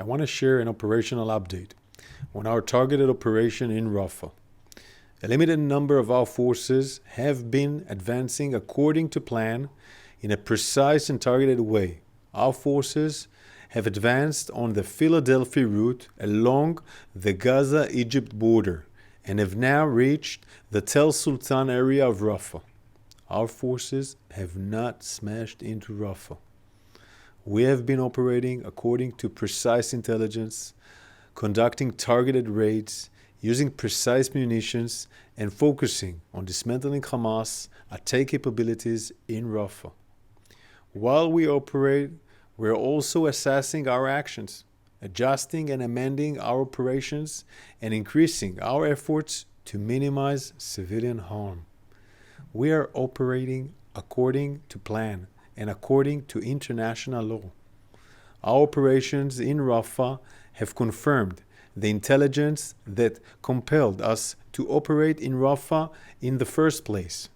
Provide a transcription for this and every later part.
I want to share an operational update on our targeted operation in Rafah. A limited number of our forces have been advancing according to plan in a precise and targeted way. Our forces have advanced on the Philadelphia route along the Gaza-Egypt border and have now reached the Tel Sultan area of Rafah. Our forces have not smashed into Rafah. We have been operating according to precise intelligence, conducting targeted raids, using precise munitions, and focusing on dismantling Hamas attack capabilities in Rafah. While we operate, we are also assessing our actions, adjusting and amending our operations, and increasing our efforts to minimize civilian harm. We are operating according to plan and according to international law. Our operations in Rafah have confirmed the intelligence that compelled us to operate in Rafah in the first place.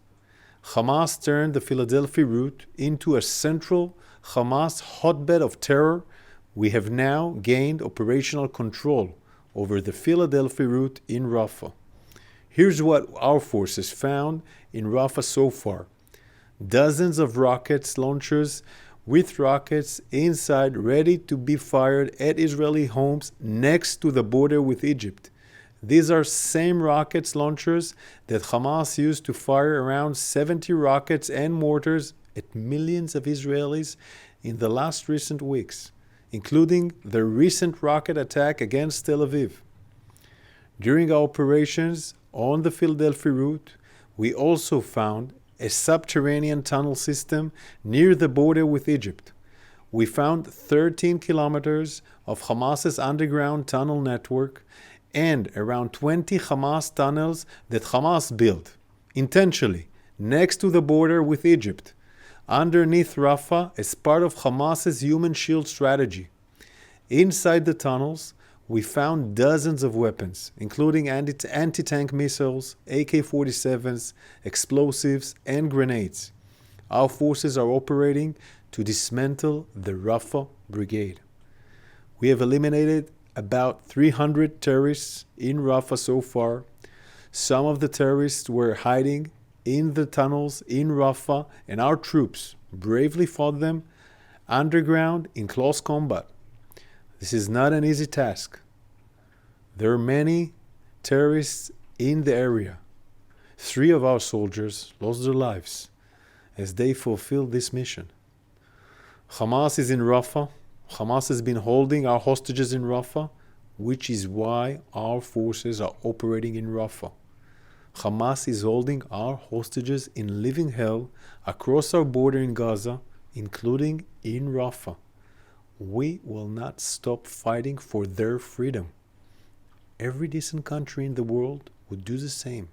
Hamas turned the Philadelphia route into a central Hamas hotbed of terror. We have now gained operational control over the Philadelphia route in Rafah. Here's what our forces found in Rafah so far. Dozens of rocket launchers with rockets inside ready to be fired at Israeli homes next to the border with Egypt. These are same rocket launchers that Hamas used to fire around 70 rockets and mortars at millions of Israelis in the last recent weeks, including the recent rocket attack against Tel Aviv. During our operations on the Philadelphia route, we also found a subterranean tunnel system near the border with Egypt. We found 13 kilometers of Hamas's underground tunnel network and around 20 Hamas tunnels that Hamas built, intentionally, next to the border with Egypt, underneath Rafah as part of Hamas's human shield strategy. Inside the tunnels, we found dozens of weapons, including anti-tank missiles, AK-47s, explosives, and grenades. Our forces are operating to dismantle the Rafah Brigade. We have eliminated about 300 terrorists in Rafah so far. Some of the terrorists were hiding in the tunnels in Rafah, and our troops bravely fought them underground in close combat. This is not an easy task. There are many terrorists in the area. 3 of our soldiers lost their lives as they fulfilled this mission. Hamas is in Rafah. Hamas has been holding our hostages in Rafah, which is why our forces are operating in Rafah. Hamas is holding our hostages in living hell across our border in Gaza, including in Rafah. We will not stop fighting for their freedom. Every decent country in the world would do the same.